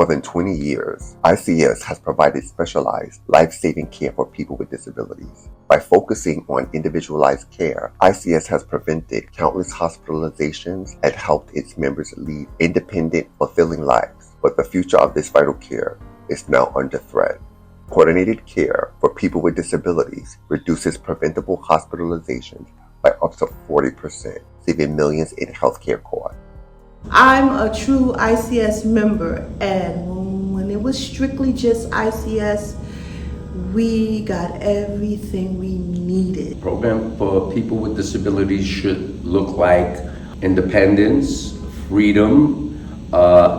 more than 20 years, ICS has provided specialized, life-saving care for people with disabilities. By focusing on individualized care, ICS has prevented countless hospitalizations and helped its members lead independent, fulfilling lives. But the future of this vital care is now under threat. Coordinated care for people with disabilities reduces preventable hospitalizations by up to 40%, saving millions in healthcare costs. I'm a true ICS member, and when it was strictly just ICS, we got everything we needed. Program for people with disabilities should look like independence, freedom,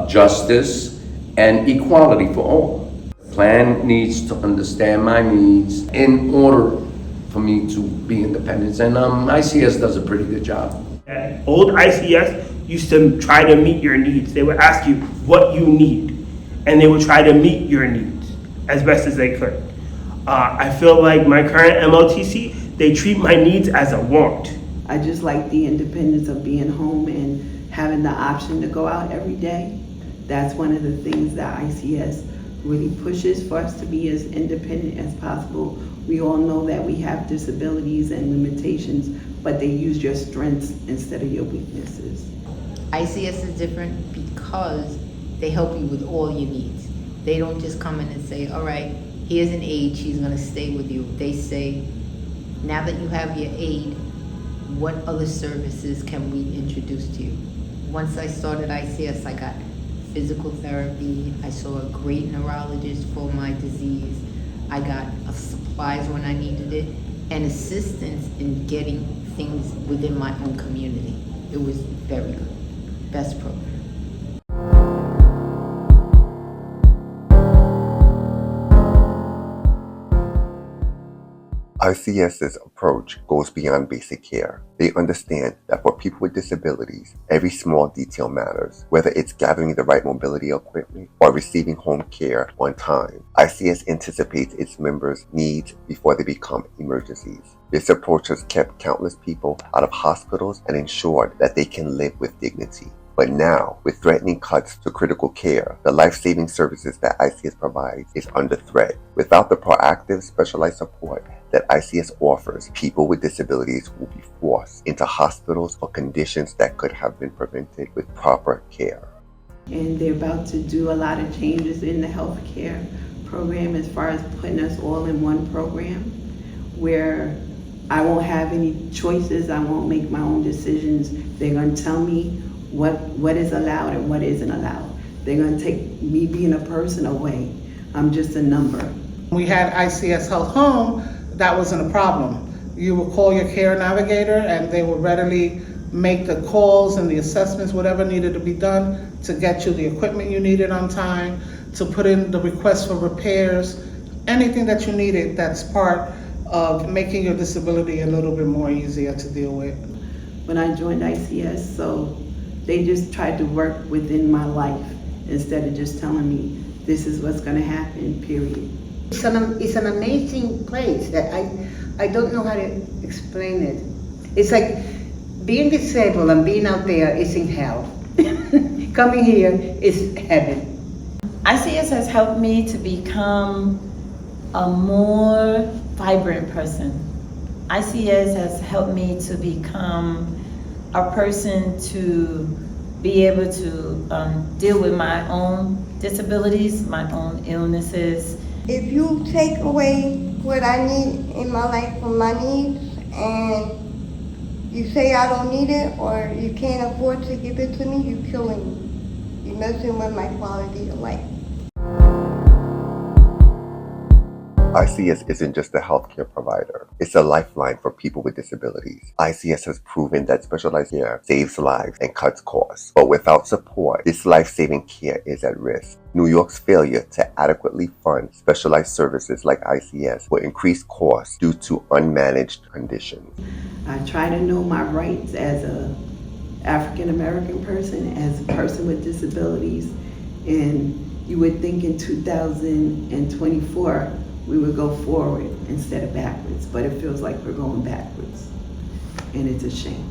justice, and equality for all. Plan needs to understand my needs in order for me to be independent, and ICS does a pretty good job. Old ICS used to try to meet your needs. They would ask you what you need, and they would try to meet your needs as best as they could. I feel like my current MOTC, they treat my needs as a want. I just like the independence of being home and having the option to go out every day. That's one of the things that ICS really pushes for us to be as independent as possible. We all know that we have disabilities and limitations, but they use your strengths instead of your weaknesses. ICS is different because they help you with all your needs. They don't just come in and say, all right, here's an aide, she's gonna stay with you. They say, now that you have your aide, what other services can we introduce to you? Once I started ICS, I got physical therapy. I saw a great neurologist for my disease. I got supplies when I needed it, and assistance in getting things within my own community. It was very good. Best program. ICS's approach goes beyond basic care. They understand that for people with disabilities, every small detail matters, whether it's gathering the right mobility equipment or receiving home care on time. ICS anticipates its members' needs before they become emergencies. This approach has kept countless people out of hospitals and ensured that they can live with dignity. But now, with threatening cuts to critical care, the life-saving services that ICS provides is under threat. Without the proactive, specialized support that ICS offers, people with disabilities will be forced into hospitals for conditions that could have been prevented with proper care. And they're about to do a lot of changes in the healthcare program as far as putting us all in one program where I won't have any choices, I won't make my own decisions. They're going to tell me what is allowed and what isn't allowed. They're going to take me being a person away. I'm just a number. We had ICS Health Home, that wasn't a problem. You would call your care navigator and they would readily make the calls and the assessments, whatever needed to be done to get you the equipment you needed on time, to put in the request for repairs, anything that you needed that's part of making your disability a little bit more easier to deal with. When I joined ICS, so they just tried to work within my life instead of just telling me this is what's going to happen, period. It's an amazing place that I don't know how to explain it. It's like being disabled and being out there is in hell. Coming here is heaven. ICS has helped me to become a more vibrant person. ICS has helped me to become a person to be able to deal with my own disabilities, my own illnesses. If you take away what I need in my life from my needs and you say I don't need it or you can't afford to give it to me, you're killing me. You're messing with my quality of life. ICS isn't just a healthcare provider, it's a lifeline for people with disabilities. ICS has proven that specialized care saves lives and cuts costs. But without support, this life-saving care is at risk. New York's failure to adequately fund specialized services like ICS will increase costs due to unmanaged conditions. I try to know my rights as an African American person, as a person with disabilities, and you would think in 2024 we would go forward instead of backwards, but it feels like we're going backwards, and it's a shame.